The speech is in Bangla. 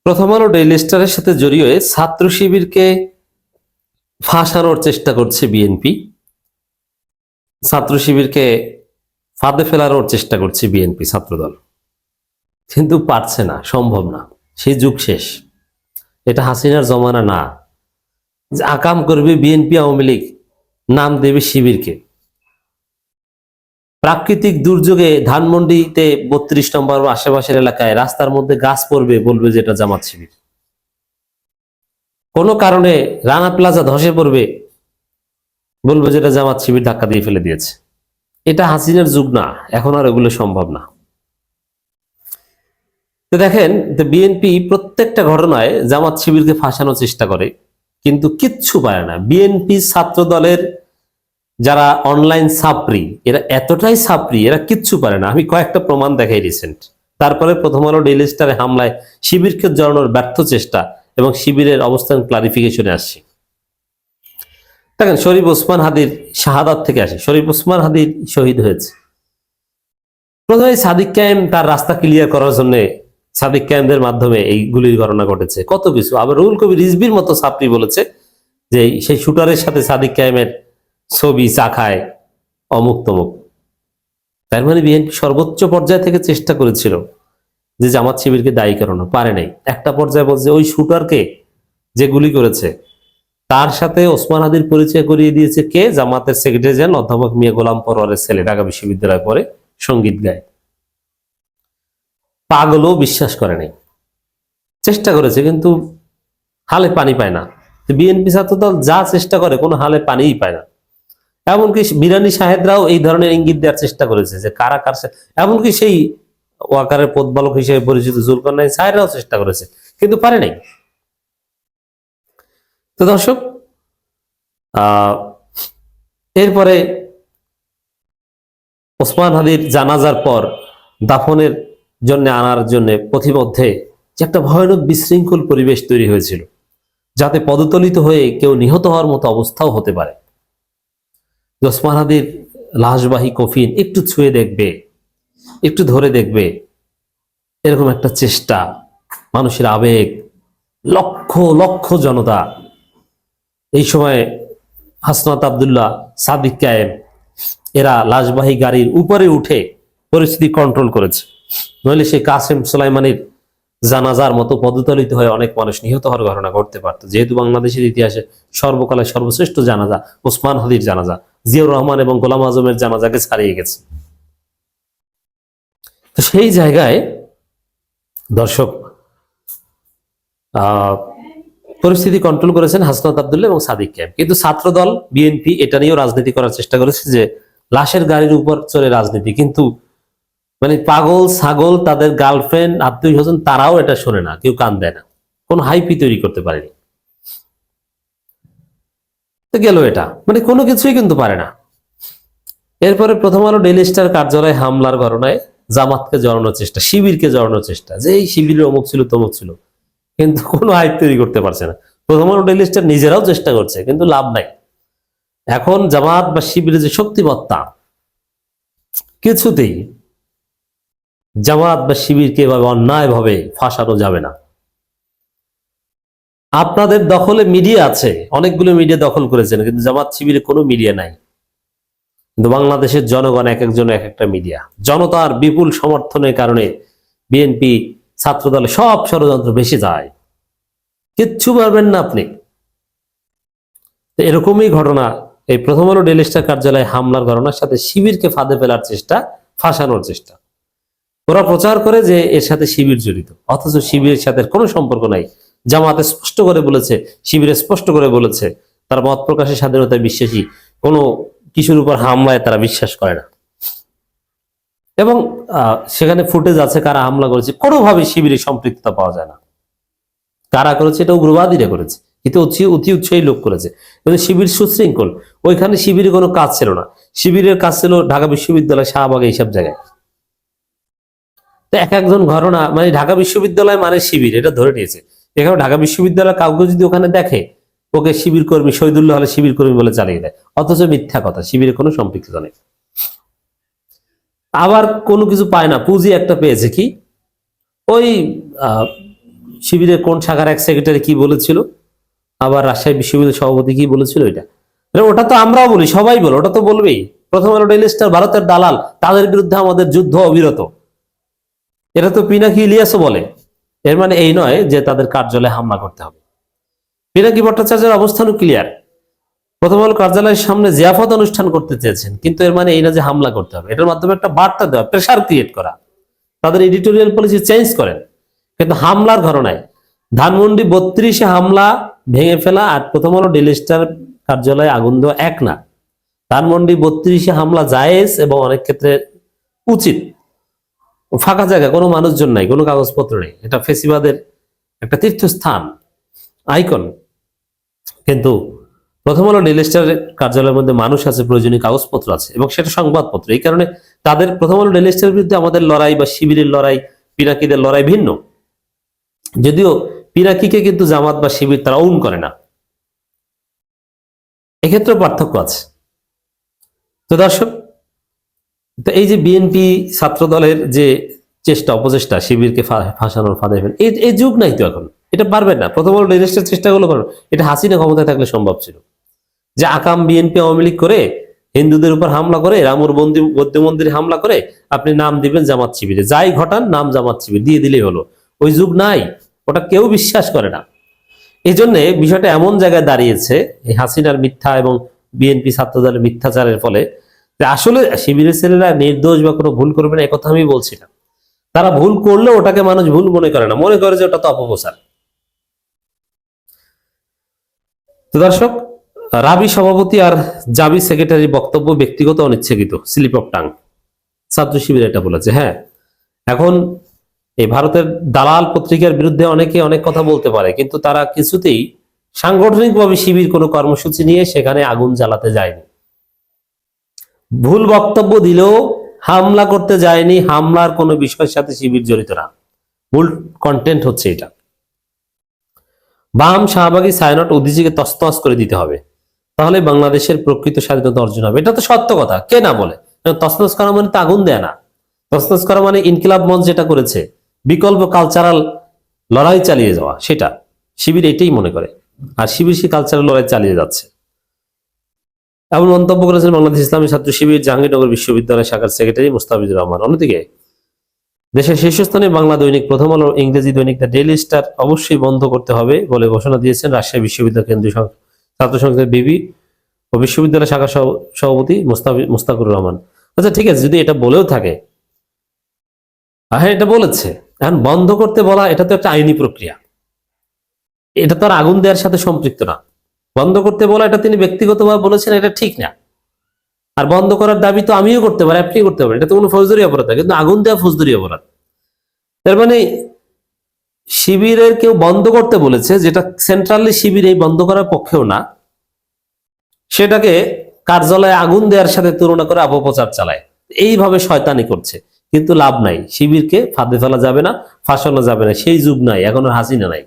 প্রথম আলো ডেইলি স্টারের সাথে জড়িয়ে ছাত্র শিবিরকে ফাঁসানোর চেষ্টা করছে বিএনপি। ছাত্র শিবিরকে ফাঁদে ফেলানোর চেষ্টা করছে বিএনপি ছাত্রদল, কিন্তু পারছে না, সম্ভব না। সেই যুগ শেষ। এটা হাসিনার জমানা না যে আকাম করবে বিএনপি আওয়ামী লীগ, নাম দেবে শিবিরকে। প্রাকৃতিক দুর্যোগে ধানমন্ডিতে ৩২ নম্বর আশেপাশের এলাকায় রাস্তার মধ্যে গাছ পড়বে, বলবে যে এটা জামাত শিবির। কোনো কারণে রানা প্লাজা ধসে পড়বে, বলবে যে এটা জামাত শিবির ধাক্কা দিয়ে ফেলে দিয়েছে। এটা হাসিনার যুগ না, এখন আর এগুলো সম্ভব না। তো দেখেন, বিএনপি প্রত্যেকটা ঘটনায় জামাত শিবিরকে ফাঁসানোর চেষ্টা করে, কিন্তু কিচ্ছু পারে না। বিএনপি ছাত্র দলের যারা অনলাইন ছাপরি, এরা এতটাই ছাপরি, এরা কিচ্ছু পারে না। আমি কয়েকটা প্রমাণ দেখাই রিসেন্ট। তারপরে প্রথম আলো ডেইলি স্টারে হামলায় শিবিরকে জড়ানোর ব্যর্থ চেষ্টা এবং শিবিরের অবস্থান ক্লারিফিকেশনে আসছে। দেখেন, শরীফ ওসমান হাদির শাহাদাত থেকে আসে। শরীফ ওসমান হাদির শহীদ হয়েছে। প্রথমে সাদিক কায়েম তার রাস্তা ক্লিয়ার করার জন্য সাদিক কায়েমদের মাধ্যমে এই গুলির ঘটনা ঘটেছে, কত কিছু। আবার রুহুল কবির রিজভির মতো ছাত্রী বলেছে যে সেই শুটারের সাথে সাদিক কায়েমের ছবি চাখায়, অমুক তমুক। তার মানে বিএনপি সর্বোচ্চ পর্যায় থেকে চেষ্টা করেছিল যে জামাত শিবিরকে দায়ী করানো, পারে নাই। একটা পর্যায়ে বলছে ওই শুটারকে যে গুলি করেছে তার সাথে ওসমান হাদির পরিচয় করিয়ে দিয়েছে কে? জামাতের সেক্রেটারি জেনারেল অধ্যাপক মিয়া গোলাম পরোয়ারের ছেলে, ঢাকা বিশ্ববিদ্যালয়ে পড়ে, সঙ্গীত গায়। পাগলও বিশ্বাস করে নাই, চেষ্টা করেছে কিন্তু হালে পানি পায় না। বিএনপি ছাত্রদল যা চেষ্টা করে কোনো হালে পানিই পায় না। এমনকি বিরানি সাহেদরাও এই ধরনের ইঙ্গিত দেওয়ার চেষ্টা করেছে যে কারা কার, এমনকি সেই ওয়াকারের পদবালক হিসেবে পরিচিত জুলকারনাইন সাহেবরাও চেষ্টা করেছে, কিন্তু পারে নাই। তো দর্শক, এরপরে ওসমান হাদির জানাজার পর দাফনের জন্য আনার জন্য পথিমধ্যে যে একটা ভয়ানক বিশৃঙ্খল পরিবেশ তৈরি হয়েছিল, যাতে পদতলিত হয়ে কেউ নিহত হওয়ার মতো অবস্থাও হতে পারে। ওসমান হাদির লাশবাহী কফিন একটু ছুঁয়ে দেখবে, একটু ধরে দেখবে, এরকম একটা চেষ্টা, মানুষের আবেগ, লক্ষ লক্ষ জনতা। এই সময় হাসনাত আব্দুল্লাহ, সাদিক কায়েম এরা লাশবাহী গাড়ির উপরে উঠে পরিস্থিতি কন্ট্রোল করেছে, নইলে সেই কাসেম সুলাইমানির জানাজার মতো পদতলিত হয়ে অনেক মানুষ নিহত হওয়ার ঘটনা ঘটতে পারত। যেহেতু বাংলাদেশের ইতিহাসে সর্বকালের সর্বশ্রেষ্ঠ জানাজা ওসমান হাদির জানাজা, জিয়াউর রহমান এবং গোলাম আজমের জানাজাকে ছাড়িয়ে গেছে। তো সেই জায়গায় দর্শক, পরিস্থিতি কন্ট্রোল করেছেন হাসনাত আব্দুল্লাহ এবং সাদিক কায়েম। কিন্তু ছাত্রদল বিএনপি এটা নিয়েও রাজনীতি করার চেষ্টা করেছে যে লাশের গাড়ির উপর চলে রাজনীতি, কিন্তু মানে পাগল ছাগল তাদের গার্লফ্রেন্ড আত্মীয় স্বজন তারাও এটা শোনে না, কেউ কান দেয় না, কোন হাইপি তৈরি করতে পারেনি। তো গেল এটা, মানে কোনো কিছুই কিন্তু পারে না। এরপরে প্রথম আলো ডেইলি স্টার কার্যালয়ে হামলার ঘটনায় জামাতকে জড়ানোর চেষ্টা, শিবিরকে জড়ানোর চেষ্টা, যে এই শিবিরের অমুক ছিল তমুক ছিল, কিন্তু কোনো হাইপ তৈরি করতে পারছে না। প্রথম আলো ডেইলি স্টার নিজেরাও চেষ্টা করছে, কিন্তু লাভ নাই। এখন জামাত বা শিবিরের যে শক্তিমত্তা, কিছুতেই জামাত বা শিবিরকে এভাবে অন্যায় ভাবে ফাঁসানো যাবে না। আপনাদের দখলে মিডিয়া আছে, অনেকগুলো মিডিয়া দখল করেছেন, কিন্তু জামাত শিবিরে কোনো মিডিয়া নাই। কিন্তু বাংলাদেশের জনগণ এক একজন এক একটা মিডিয়া। জনতার বিপুল সমর্থনের কারণে বিএনপি ছাত্রদলে সব ষড়যন্ত্র ভেসে যায়, কিচ্ছু পারবেন না আপনি। এরকমই ঘটনা এই প্রথম আলো ডেইলি স্টার কার্যালয়ে হামলার ঘটনার সাথে শিবিরকে ফাঁদে ফেলার চেষ্টা, ফাঁসানোর চেষ্টা। ওরা প্রচার করে যে এর সাথে শিবির জড়িত, অথচ শিবিরের সাথে কোনো সম্পর্ক নাই। জামাতে স্পষ্ট করে বলেছে, শিবিরে স্পষ্ট করে বলেছে তারা মত প্রকাশের স্বাধীনতায় বিশ্বাসী, কোনো কিছুর উপর হামলায় তারা বিশ্বাস করে না। এবং সেখানে ফুটেজ আছে কারা হামলা করেছে, কোনোভাবে শিবিরে সম্পৃক্ততা পাওয়া যায় না। কারা করেছে এটা উগ্রবাদীরা করেছে, কিন্তু অতি উৎসাহী লোক করেছে। কিন্তু শিবির সুশৃঙ্খল, ওইখানে শিবিরের কোনো কাজ ছিল না। শিবিরের কাজ ছিল ঢাকা বিশ্ববিদ্যালয়, শাহবাগে, এইসব জায়গায়। এক একজন ঘটনা, মানে ঢাকা বিশ্ববিদ্যালয় মানে শিবির, এটা ধরে নিয়েছে। এখানে ঢাকা বিশ্ববিদ্যালয় কাউকে যদি ওখানে দেখে, ওকে শিবির কর্মী, শহীদুল্লাহ হলে শিবির কর্মী বলে চালিয়ে দেয়, অথচ মিথ্যা কথা, শিবিরের কোনো সম্পৃক্ততা নেই। আবার কোনো কিছু পায় না, পুঁজি একটা পেয়েছে কি, ওই শিবিরের কোন শাখার এক সেক্রেটারি কি বলেছিল, আবার রাজশাহী বিশ্ববিদ্যালয়ের সভাপতি কি বলেছিল, ওটা তো আমরাও বলি, সবাই বলে, ওটা তো বলবেই। প্রথম আলো ডেইলি স্টার ভারতের দালাল, তাদের বিরুদ্ধে আমাদের যুদ্ধ অবিরত, এটা তো পিনাকি ইলিয়াসও বলে। এর মানে এই নয় যে তাদের কার্যালয়ে হামলা করতে হবে। পিনাকি ভট্টাচার্যের অবস্থানও ক্লিয়ার, প্রথম আলো কার্যালয়ের সামনে জিয়াফত অনুষ্ঠান করতে চেয়েছেন, কিন্তু এর মানে এই না যে হামলা করতে হবে। এটার মাধ্যমে একটা বার্তা দেওয়া, প্রেসার ক্রিয়েট করা, তাদের এডিটোরিয়াল পলিসি চেঞ্জ করেন। কিন্তু হামলার ঘটনায় ধানমন্ডি 32-এ হামলা ভেঙে ফেলা আর প্রথম আলো ডেইলি স্টার কার্যালয়ে আগুন দেওয়া এক না। ধানমন্ডি 32-এ হামলা জায়েজ এবং অনেক ক্ষেত্রে উচিত। ফাঁকা জায়গা, কোনো মানুষজন নাই, কোনো কাগজপত্র নেই, এটা ফেসিবাদের একটা তীর্থস্থান, আইকন। কিন্তু প্রথম আলো ডেইলি স্টার কার্যালয়ের মধ্যে মানুষ আছে, প্রয়োজনীয় কাগজপত্র আছে, এবং সেটা সংবাদপত্র। এই কারণে তাদের প্রথম আলো ডেইলি স্টারের বিরুদ্ধে আমাদের লড়াই বা শিবিরের লড়াই, পিনাকিদের লড়াই ভিন্ন। যদিও পিনাকিকে কিন্তু জামাত বা শিবির তারা ওন করে না, এক্ষেত্রে পার্থক্য আছে। তো দর্শক, তো এই যে বিএনপি ছাত্র দলের যে চেষ্টা, অপচেষ্টা শিবিরকে ফাঁসানোর, ফাঁদে ফেলেন, এই যুগ নাই তো এখন, এটা পারবেন না। প্রথম আলো ডেইলি স্টার চেষ্টাগুলো করেন, এটা হাসিনা ক্ষমতায় থাকলে সম্ভব ছিল। যে আকাম বিএনপি আওয়ামী লীগ করে হিন্দুদের উপর হামলা করে, রামুর বৌদ্ধ মন্দিরে হামলা করে, আপনি নাম দিবেন জামাত শিবিরে, যাই ঘটান নাম জামাত শিবির দিয়ে দিলেই হলো। ওই যুগ নাই, ওটা কেউ বিশ্বাস করে না। এই জন্য বিষয়টা এমন জায়গায় দাঁড়িয়েছে, এই হাসিনার মিথ্যা এবং বিএনপি ছাত্র দলের মিথ্যাচারের ফলে, যে আসলে শিবিরের ছেলেরা নির্দোষ বা কোনো ভুল করবে না, একথা আমি বলছি না। তারা ভুল করলে ওটাকে মানুষ ভুল মনে করে না, মনে করে যে ওটা তো অপপ্রচার। তো দর্শক, রাবি সভাপতি আর জাবি সেক্রেটারি বক্তব্য ব্যক্তিগত অনিচ্ছাকৃত, স্লিপ অফ টাং, ছাত্র শিবির এটা বলেছে। হ্যাঁ, এখন এই ভারতের দালাল পত্রিকার বিরুদ্ধে অনেকে অনেক কথা বলতে পারে, কিন্তু তারা কিছুতেই সাংগঠনিকভাবে শিবির কোনো কর্মসূচি নিয়ে সেখানে আগুন জ্বালাতে যায়নি। ভুল বক্তব্য দিলেও হামলা করতে যায়নি, হামলার কোনো বিষয়ের সাথে শিবির জড়িত না, ভুল কন্টেন্ট হচ্ছে এটা। বাম শাহবাগী ছায়ানট উদ্দিজিকে তছনছ করে দিতে হবে, তাহলে বাংলাদেশের প্রকৃত স্বাধীনতা অর্জন হবে। এটা তো সত্য কথা, কে না বলে। তছনছ করা মানে তো আগুন দেয় না, তছনছ করা মানে ইনকিলাব মঞ্চ যেটা করেছে, বিকল্প কালচারাল লড়াই চালিয়ে যাওয়া, সেটা শিবির এটাই মনে করে। আর শিবির সেই কালচারাল লড়াই চালিয়ে যাচ্ছে। এমন মন্তব্য করেছেন বাংলাদেশ ইসলামী ছাত্র শিবির জাহাঙ্গীরনগর বিশ্ববিদ্যালয় শাখার সেক্রেটারি মুস্তাফিজুর রহমান। অন্যদিকে দেশের শীর্ষস্থানীয় বাংলা দৈনিক প্রথম আলো ইংরেজি দৈনিক দ্য ডেইলি স্টার অবশ্যই বন্ধ করতে হবে বলে ঘোষণা দিয়েছেন রাজশাহী বিশ্ববিদ্যালয় কেন্দ্রীয় ছাত্র সংসদের বিবি ও বিশ্ববিদ্যালয় শাখা সভাপতি মুস্তাকুর রহমান। আচ্ছা ঠিক আছে, যদি এটা বলেও থাকে, হ্যাঁ এটা বলেছে, এখন বন্ধ করতে বলা এটা তো একটা আইনি প্রক্রিয়া, এটা তো আর আগুন দেওয়ার সাথে সম্পৃক্ত না। বন্ধ করতে বলা এটা তিনি ব্যক্তিগতভাবে বলেছেন, এটা ঠিক না। আর বন্ধ করার দাবি তো আমিও করতে পারি, আপনি করতে পারেন, এটা তো কোনো ফৌজদারি অপরাধ না, কিন্তু আগুন দেওয়া ফৌজদারি অপরাধ। তার মানে শিবিরের কেউ বন্ধ করতে বলেছে, যেটা সেন্ট্রালি শিবির এই বন্ধ করার পক্ষেও না, সেটাকে কার্যালয়ে আগুন দেওয়ার সাথে তুলনা করে অপপ্রচার চালায়, এইভাবে শয়তানি করছে। কিন্তু লাভ নাই, শিবিরকে ফাঁদে ফেলা যাবে না, ফাঁসানো যাবে না, সেই যুগ নাই, এখন আর হাসিনা নাই।